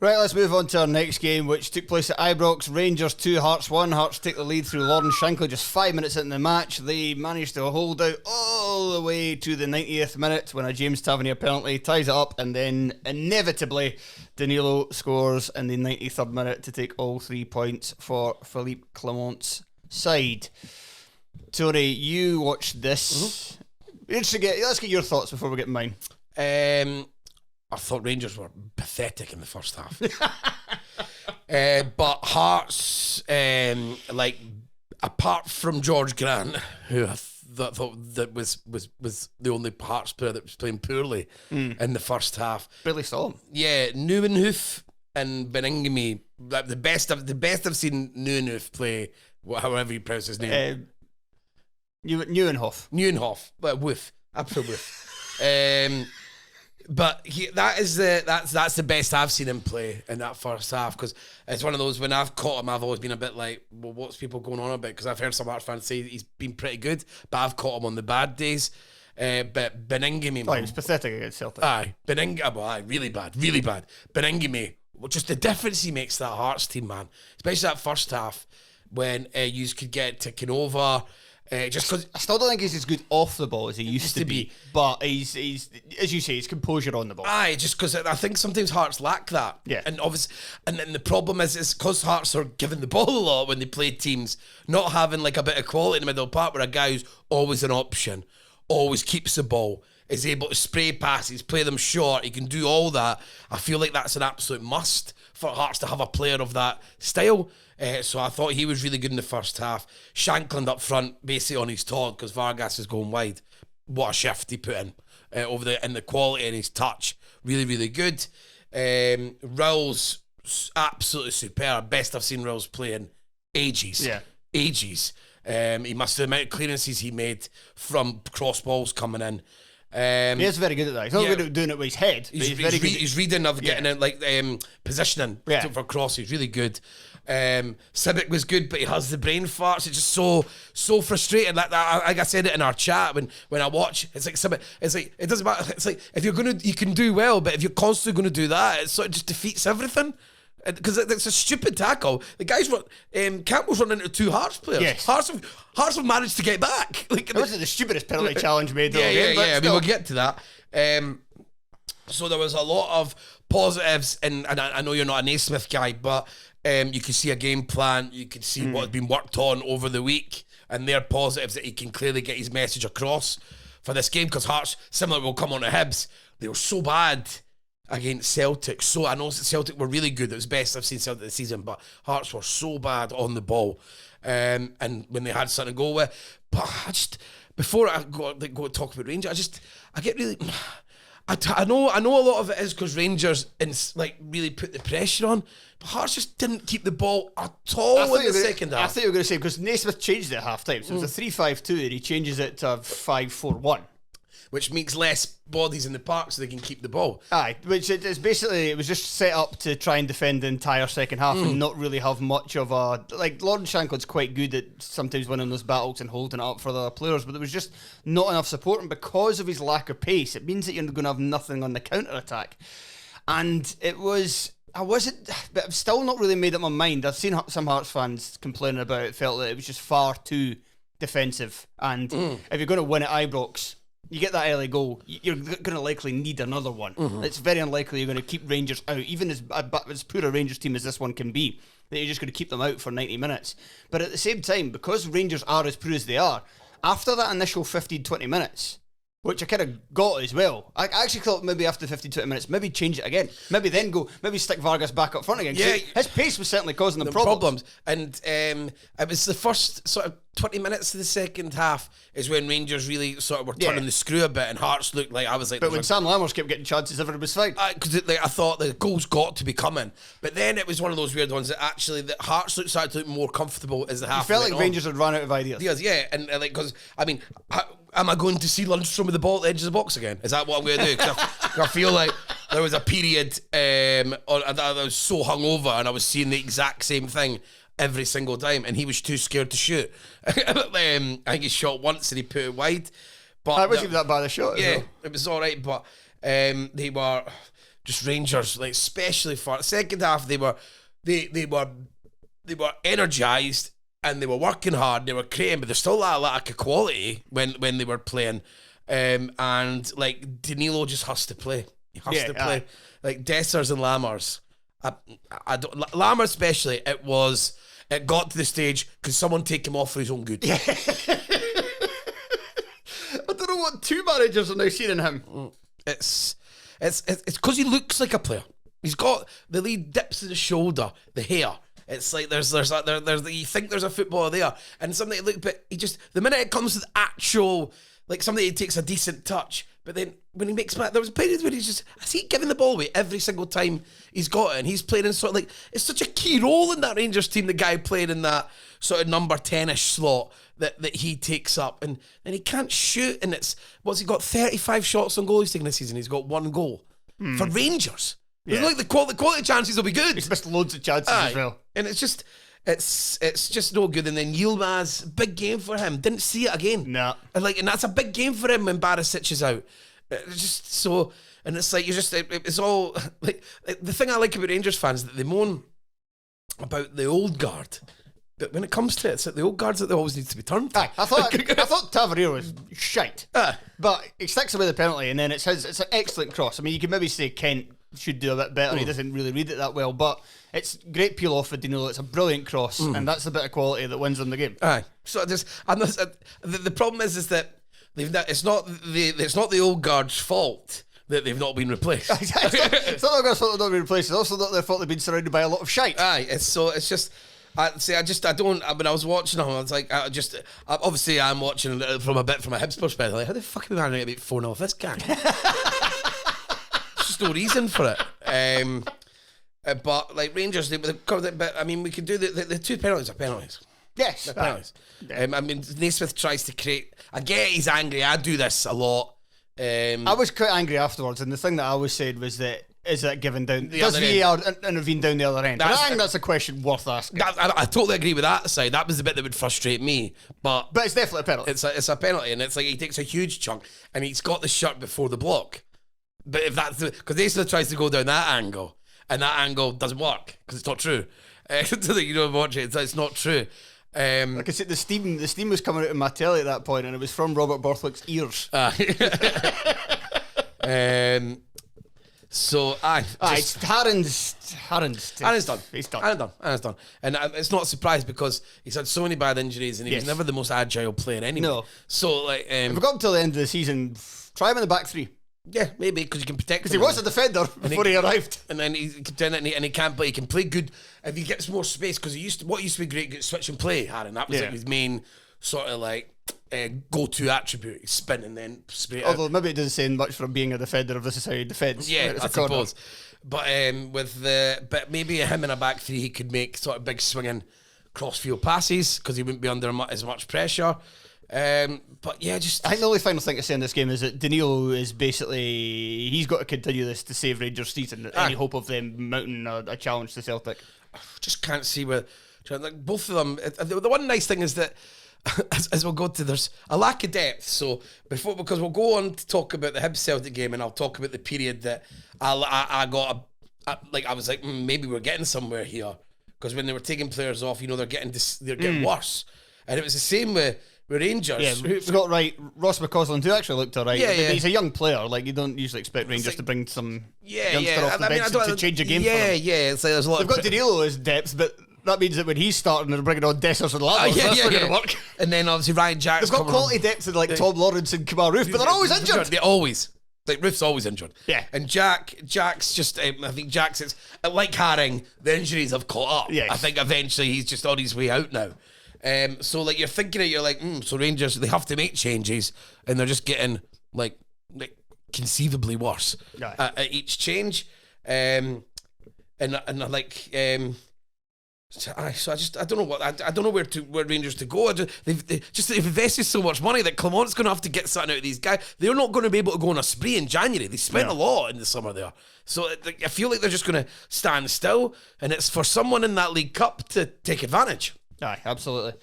Right, let's move on to our next game, which took place at Ibrox. Rangers 2, Hearts 1. Hearts take the lead through Lauren Shankly just 5 minutes into the match. They managed to hold out all the way to the 90th minute when a James Tavernier penalty ties it up, and then inevitably Danilo scores in the 93rd minute to take all 3 points for Philippe Clement's side. Tony, you watched this. Let's get your thoughts before we get mine. I thought Rangers were pathetic in the first half. But Hearts, apart from George Grant, who I thought that was the only Hearts player that was playing poorly in the first half. Barely saw him. Yeah, Nieuwenhof and Beningame, the best I've seen Nieuwenhof play, however you pronounce his name. Nieuwenhof, but woof, absolute woof. But that's the best I've seen him play in that first half, because it's one of those, when I've caught him, I've always been a bit like, well, what's people going on about? Because I've heard some Hearts fans say he's been pretty good, but I've caught him on the bad days. But Beningame, he was pathetic against Celtic. Really bad. Beningame, just the difference he makes to that Hearts team, man. Especially that first half when you could get ticking over. Just because I still don't think he's as good off the ball as he used to be, but he's as you say, his composure on the ball. Just because I think sometimes Hearts lack that. Yeah, and obviously, and then the problem is because Hearts are given the ball a lot when they play teams, not having like a bit of quality in the middle part, where a guy who's always an option, always keeps the ball, is able to spray passes, play them short. He can do all that. I feel like that's an absolute must for Hearts to have a player of that style. So I thought he was really good in the first half. Shankland up front, basically on his Todd, because Vargas is going wide. What a shift he put in and the quality in his touch, really, really good. Rowles, absolutely superb. Best I've seen Rowles play in ages. Yeah, ages. He must have the amount of clearances he made from cross balls coming in. He is very good at that. He's not good at doing it with his head. But he's very good. He's reading of getting it, positioning for crosses. Really good. Sibic was good, but he has the brain farts. It's just so frustrating. Like I said it in our chat when I watch. It's like Sibic. It's like it doesn't matter. It's like if you can do well, but if you're constantly going to do that, it sort of just defeats everything. Because it's a stupid tackle. The guys Campbell's running into 2 Hearts players. Yes. Hearts have managed to get back. That wasn't the stupidest penalty challenge made. Yeah. I mean, we'll get to that. So there was a lot of positives, and I know you're not a Naismith guy, but you can see a game plan. You can see what has been worked on over the week, and they're positives that he can clearly get his message across for this game. Because Hearts, similar, will come on to Hibs. They were so bad against Celtic. So I know Celtic were really good. It was best I've seen Celtic this season, but Hearts were so bad on the ball. And when they had something to go with, but before I go talk about Rangers, I get really. I know a lot of it is because Rangers really put the pressure on, but Hearts just didn't keep the ball at all in the second half. I thought you were going to say, because Naismith changed it at half time, so it was a 3-5-2 and he changes it to 5-4-1. Which makes less bodies in the park so they can keep the ball. Aye, which is basically, it was just set up to try and defend the entire second half and not really have much of a... Like, Lauren Shankland's quite good at sometimes winning those battles and holding it up for the other players, but there was just not enough support, and because of his lack of pace, it means that you're going to have nothing on the counter-attack. And it was... but I've still not really made up my mind. I've seen some Hearts fans complaining about it, felt that it was just far too defensive, and if you're going to win at Ibrox... You get that early goal, you're going to likely need another one. It's very unlikely you're going to keep Rangers out, even as poor a Rangers team as this one can be, that you're just going to keep them out for 90 minutes. But at the same time, because Rangers are as poor as they are, after that initial 15-20 minutes, which I kind of got as well, I actually thought maybe after 15-20 minutes, maybe change it again. Maybe stick Vargas back up front again. Yeah, his pace was certainly causing them problems. And it was the first sort of 20 minutes of the second half is when Rangers really sort of were turning the screw a bit, and Hearts looked like, I was like... But when Sam Lammers kept getting chances, everything was fine. Because I thought the goals got to be coming. But then it was one of those weird ones that actually the Hearts started to look more comfortable as the half went on. You felt like Rangers had run out of ideas. Yeah, and because, I mean... Am I going to see Lundstrom with the ball at the edge of the box again? Is that what I'm going to do? Because I feel like there was a period I was so hungover and I was seeing the exact same thing every single time, and he was too scared to shoot. I think he shot once and he put it wide. But I wasn't even that bad a shot. Yeah, it was all right, but they were just Rangers, like especially for the second half, they were energised and they were working hard. They were creating, but there's still that lack of quality when they were playing. And like Danilo just has to play. He has to play. Like Dessers and Lammers. I don't, Lammers especially. It got to the stage, could someone take him off for his own good? Yeah. I don't know what two managers are now seeing in him. It's because he looks like a player. He's got the lead dips in his shoulder, the hair. It's like there's you think there's a footballer there, and something look, but he just the minute it comes to the actual, like somebody takes a decent touch, but then when he makes back, there was a period where he's giving the ball away every single time he's got it, and he's playing in sort of like, it's such a key role in that Rangers team, the guy playing in that sort of number 10ish slot that he takes up, and he can't shoot, and he got 35 shots on goal he's taken this season, he's got 1 goal for Rangers. Yeah. Like the quality chances will be good. He's missed loads of chances as well. And it's just no good. And then Yilmaz, big game for him. Didn't see it again. No. And that's a big game for him when Barisic is out. It's just so, and it's like it's all like the thing I like about Rangers fans, that they moan about the old guard. But when it comes to it, it's like the old guards that always need to be turned. I thought Tavernier was shite. But he sticks away the penalty, and then it's an excellent cross. I mean, you could maybe say Kent should do a bit better. He doesn't really read it that well, but it's great peel off for Danilo. It's a brilliant cross, and that's the bit of quality that wins them the game. So the problem is that it's not the old guard's fault that they've not been replaced. It's not their fault they've not been replaced. It's also not their fault they've been surrounded by a lot of shite. It's just. I don't. When I was watching him, I was like, obviously, I'm watching from a Hibs perspective. Like, how the fuck are we managing to beat 4-0 off this gang? There's just no reason for it. But like Rangers, I mean, we could do the 2 penalties are penalties. Yes, they're penalties. I mean, Naismith tries to create. I get he's angry. I do this a lot. I was quite angry afterwards, and the thing that I always said was that, is that given down? Does VAR intervene down the other end? I think that's a question worth asking. I totally agree with that side. That was the bit that would frustrate me. But it's definitely a penalty. It's a penalty, and it's like he takes a huge chunk, and he's got the shirt before the block. But if that's because Naismith tries to go down that angle, and that angle doesn't work because it's not true. You don't watch it. It's not true. Like I said, the steam was coming out of my telly at that point, and it was from Robert Borthwick's ears. So it's Harren's done. He's done. And it's not a surprise because he's had so many bad injuries, and he was never the most agile player anyway. No. So like, if we got him till the end of the season, try him in the back 3. Yeah, maybe because you can protect. Because he was a defender before he arrived, and then he can turn it, and he can't play. He can play good if he gets more space. Because used to be great switch and play, Harren. That was like his main sort of like go-to attribute. Spin and then spray. Although maybe it doesn't say much from being a defender of this is how you defends. Yeah, I suppose. But but maybe him in a back 3, he could make sort of big swinging cross-field passes because he wouldn't be under as much pressure. But yeah, I think the only final thing to say in this game is that Danilo is basically, he's got to continue this to save Rangers' season. Any hope of them mounting a challenge to Celtic? Just can't see where, like, both of them. The one nice thing is that as we'll go to, there's a lack of depth. So because we'll go on to talk about the Hibs Celtic game, and I'll talk about the period that I was like, maybe we're getting somewhere here, because when they were taking players off, they're getting worse, and it was the same with Rangers. Yeah, we got right. Ross McCausland, who actually looked alright. Yeah, he's a young player. Like, you don't usually expect Rangers to bring some youngster off the bench to change a game for them. Yeah. It's like there's a lot. They've got Danilo as depth, but that means that when he's starting, they're bringing on Dessers and Lammers. That's not going to work. And then obviously Ryan Jack's. They've got quality depth in like Tom Lawrence and Kamar Roof, but they're always injured. They're always. Like, Roof's always injured. Yeah. And Jack's just, I think Jack's, it's like Haring, the injuries have caught up. Yes. I think eventually he's just on his way out now. So like you're thinking it, you're like, so Rangers, they have to make changes, and they're just getting like conceivably worse at each change. So I don't know what I don't know where Rangers to go. They've invested so much money that Clement's going to have to get something out of these guys. They're not going to be able to go on a spree in January. They spent a lot in the summer there, so I feel like they're just going to stand still, and it's for someone in that League Cup to take advantage. Aye, absolutely.